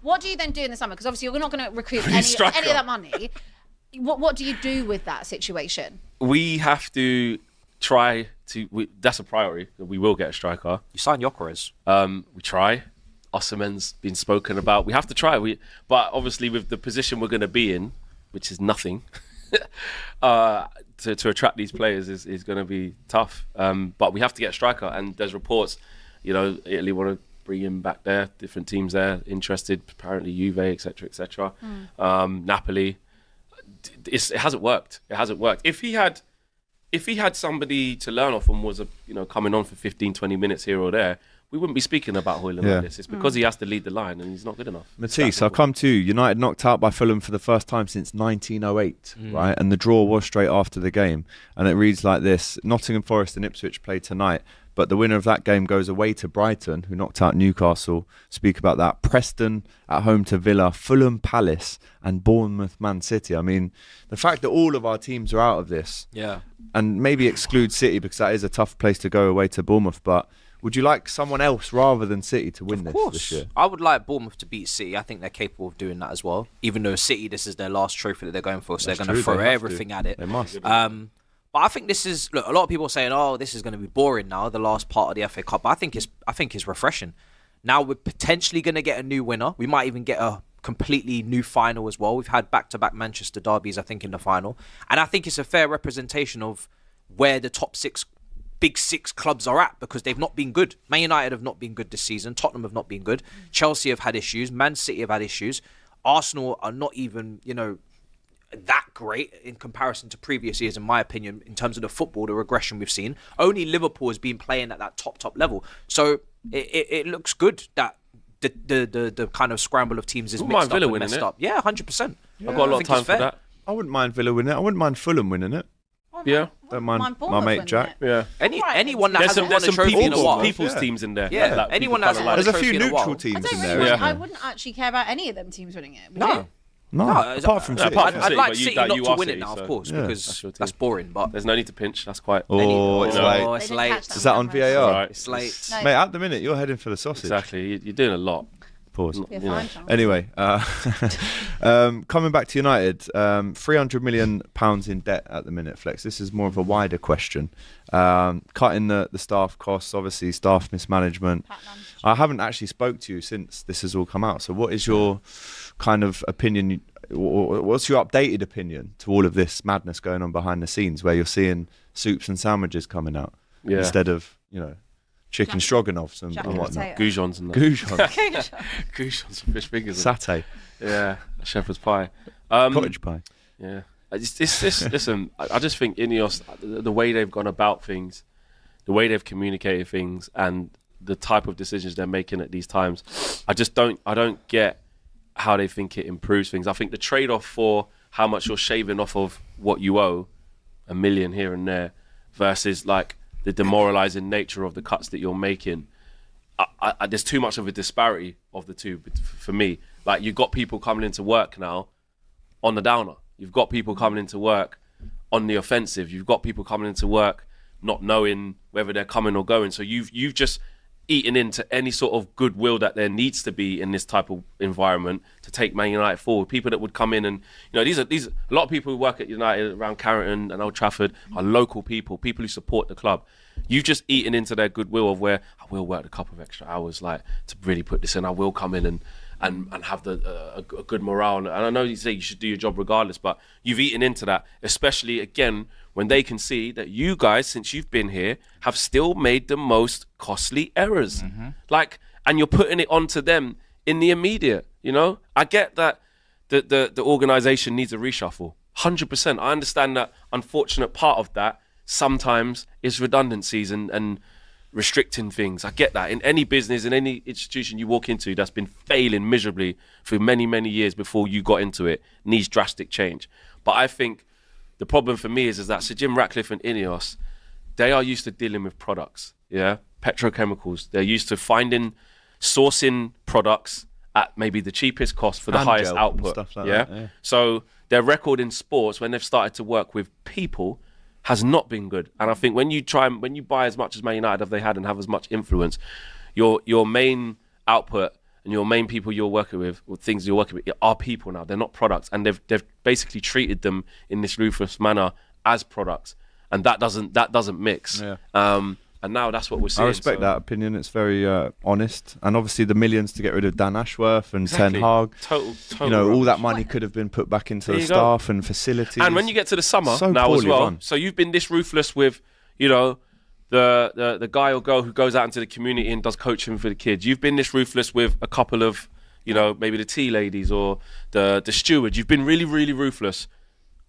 What do you then do in the summer? Because obviously you're not going to recoup any of that money. What do you do with that situation? We have to try to. That's a priority. We will get a striker. You sign Gyökeres. We try. Osimhen's been spoken about. We have to try. But obviously with the position we're going to be in, which is nothing, to attract these players is going to be tough. But we have to get a striker. And there's reports, Italy want to bring him back there. Different teams there interested. Apparently Juve, etc., etc. Napoli. It hasn't worked. It hasn't worked. If he had somebody to learn off and was coming on for 15, 20 minutes here or there, we wouldn't be speaking about Højlund like this. It's because he has to lead the line and he's not good enough. Matisse, I'll come to you. United knocked out by Fulham for the first time since 1908, right? And the draw was straight after the game. And it reads like this. Nottingham Forest and Ipswich play tonight, but the winner of that game goes away to Brighton, who knocked out Newcastle. Speak about that. Preston at home to Villa, Fulham Palace and Bournemouth Man City. I mean, the fact that all of our teams are out of this, and maybe exclude City because that is a tough place to go away to Bournemouth, but would you like someone else rather than City to win this year? I would like Bournemouth to beat City. I think they're capable of doing that as well. Even though City, this is their last trophy that they're going for, so they're going to throw everything at it. They must. But I think this is a lot of people are saying, "Oh, this is going to be boring now, the last part of the FA Cup." But I think it's refreshing. Now we're potentially going to get a new winner. We might even get a completely new final as well. We've had back-to-back Manchester derbies, I think, in the final, and I think it's a fair representation of where the big six clubs are at, because they've not been good. Man United have not been good this season. Tottenham have not been good. Chelsea have had issues. Man City have had issues. Arsenal are not even, that great in comparison to previous years, in my opinion, in terms of the football, the regression we've seen. Only Liverpool has been playing at that top level. So it looks good that the kind of scramble of teams is mixed up and messed up. Yeah, 100%. I've got a lot of time for that. I wouldn't mind Villa winning it. I wouldn't mind Fulham winning it. Yeah, don't mind my mate Jack. Yeah, anyone that hasn't won a trophy in a while. People's teams in there. Yeah, anyone that hasn't won a There's a trophy few in a while. neutral teams in I there. wouldn't actually care about any of them teams winning it. No, apart from City. I'd like City, City but not you to are win City, it now, so of course, because that's that's boring. But there's no need to pinch. That's quite. It's late. It's Is that on VAR? Right. It's late. No. Mate, at the minute, you're heading for the sausage. Exactly. You're doing a lot. Pause. Fine, Anyway, coming back to United, £300 million in debt at the minute, Flex. This is more of a wider question. Cutting the staff costs, obviously staff mismanagement. I haven't actually spoke to you since this has all come out. So what is your kind of opinion, or what's your updated opinion to all of this madness going on behind the scenes, where you're seeing soups and sandwiches coming out instead of, chicken stroganoffs and whatnot. Goujons and that. Goujons and fish fingers. Satay. Yeah, shepherd's pie. Cottage pie. Yeah. Listen, I just think Ineos, the way they've gone about things, the way they've communicated things, and the type of decisions they're making at these times, I don't get how they think it improves things. I think the trade-off for how much you're shaving off of what you owe, $1 million here and there, versus like the demoralizing nature of the cuts that you're making, there's too much of a disparity of the two for me. Like, you've got people coming into work now on the downer. You've got people coming into work on the offensive. You've got people coming into work not knowing whether they're coming or going. So you've just eaten into any sort of goodwill that there needs to be in this type of environment to take Man United forward. People that would come in and, these are a lot of people who work at United around Carrington and Old Trafford are local people who support the club. You've just eaten into their goodwill of where I will work a couple of extra hours, like, to really put this in. I will come in and have a good morale. And I know you say you should do your job regardless, but you've eaten into that, especially again when they can see that you guys, since you've been here, have still made the most costly errors. And you're putting it onto them in the immediate. I get that the organisation needs a reshuffle, 100%. I understand that unfortunate part of that sometimes is redundancies and restricting things. I get that. In any business, in any institution you walk into that's been failing miserably for many, many years before you got into it, needs drastic change. But I think the problem for me is that Sir Jim Ratcliffe and Ineos, they are used to dealing with products, petrochemicals. They're used to sourcing products at maybe the cheapest cost for the highest output. Stuff like that. So their record in sports, when they've started to work with people, has not been good. And I think when you buy as much as Man United have they had and have as much influence, your main output, and your main people you're working with, or things you're working with, are people now. They're not products, and they've basically treated them in this ruthless manner as products, and that doesn't mix. Yeah. And now that's what we're seeing. I respect that opinion. It's very honest, and obviously the millions to get rid of Dan Ashworth and Ten Hag. Total. You know, all that rubbish. money could have been put back into There the you go. staff and facilities. And when you get to the summer So now as poorly well, run. so you've been this ruthless with, you know, the guy or girl who goes out into the community and does coaching for the kids. You've been this ruthless with a couple of, you know, maybe the tea ladies or the steward. You've been really, really ruthless.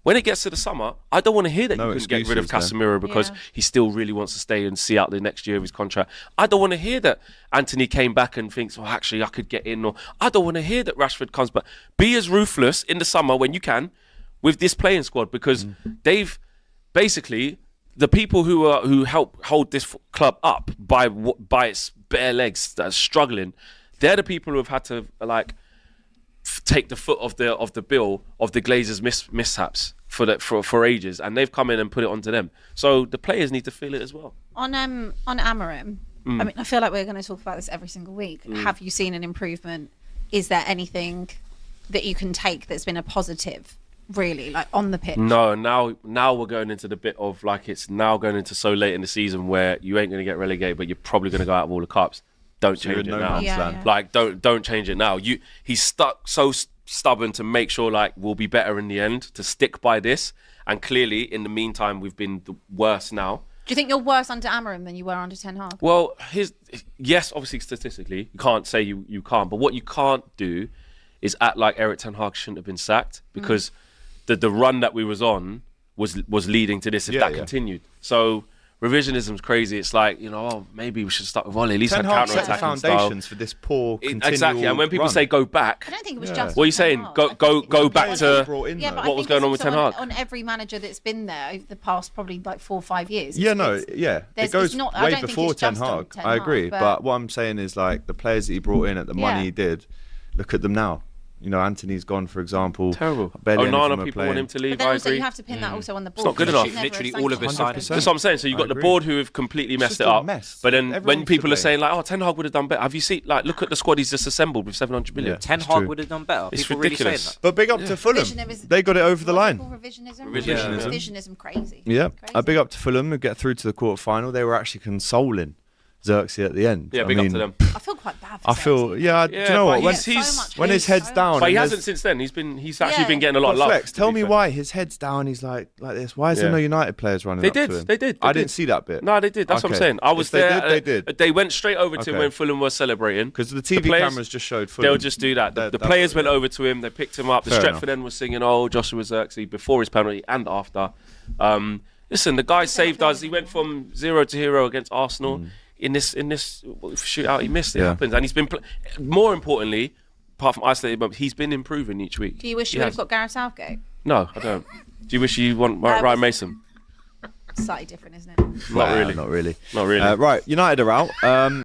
When it gets to the summer, I don't want to hear that No you can get rid of excuses then. Casemiro because Yeah. he still really wants to stay and see out the next year of his contract. I don't want to hear that Anthony came back and thinks, well, actually, I could get in. Or I don't want to hear that Rashford comes back. Be as ruthless in the summer when you can with this playing squad, because they've basically, the people who help hold this club up by its bare legs that are struggling, they're the people who have had to take the foot of the bill of the Glazers' mishaps for ages, and they've come in and put it onto them. So the players need to feel it as well. On Amorim, I mean, I feel like we're going to talk about this every single week. Have you seen an improvement? Is there anything that you can take that's been a positive, really, like on the pitch? No, now we're going into the bit of it's now going into so late in the season where you ain't going to get relegated, but you're probably going to go out of all the cups. Don't So you're change it in no now. man's Yeah, land. yeah. Like don't change it now. He's stuck so stubborn to make sure we'll be better in the end, to stick by this, and clearly in the meantime we've been the worst now. Do you think you're worse under Amorim than you were under Ten Hag? Well, yes, obviously statistically you can't say you can't, but what you can't do is act like Eric Ten Hag shouldn't have been sacked, because the run that we was on was leading to this if that continued. So revisionism's crazy. It's maybe we should start with Ollie. At least Ten have Hag set the counter-attacking foundations style. for this poor continual Exactly, and when people run. say go back, I don't think it was Yeah. just. what are you Ten saying? Hag. Go I think go it's back also- to brought in, Yeah, though. but what I was think going it's on with also Ten Hag. on every manager that's been there over the past probably 4 or 5 years. Yeah, It's- it there's- goes it's not- I way don't think before it's Ten just on Hag. Ten I agree, Hag, but what I'm saying is the players that he brought in at the money Yeah. he did. Look at them now. You know, Anthony's gone, for example. terrible. Barely any of Onana, them are people playing. want him to leave. But then I also agree. you have to pin that also on the board. not good because enough. it's never Literally a all of his sanctioned- signings. That's what I'm saying. So you've I got the agree. board who have completely messed just it a up. mess. But then Everyone when needs to people are blame. saying Ten Hag would have done better, have you seen look at the squad he's just assembled with 700 million? Yeah. Ten It's Hag true. would have done better. It's People really saying ridiculous. that. But big up to Fulham. Revisionism- They got it over the What is it line. called? Revisionism. Revisionism. Revisionism, crazy. Yeah, Crazy. a big up to Fulham who get through to the quarter final. They were actually consoling Xerxes at the end. Yeah, I big up mean, to them. I feel quite bad for I feel, Chelsea. yeah, do you know but what? he's- When his head's down, But he and hasn't there's- since then. He's actually Yeah. been getting a lot of But love. Flex, to tell be me fair. why his head's down. He's like this. Why is there Yeah. no United players running They up to him? did. They did. I They didn't did. see that bit. No, they did. That's what I'm Okay. saying. I was If they there. did, they did. They went straight over to him Okay. when Fulham was celebrating. Because the TV players- cameras just showed Fulham. They'll just do that. The That- players that- went over to him. They picked him up. The Fair Stretford end was singing, "Oh, Joshua Xerxes," before his penalty and after. Listen, the guy saved us. He went from 0 to hero against Arsenal. In this shootout, he missed. It Yeah. happens, and he's been. More importantly, apart from isolated moments, he's been improving each week. Do you wish He you would has. have got Gareth Southgate? No, I don't. Do you wish you want That Ryan was- Mason? Slightly different, isn't it? Not really. Not really. Not really. Right, United are out.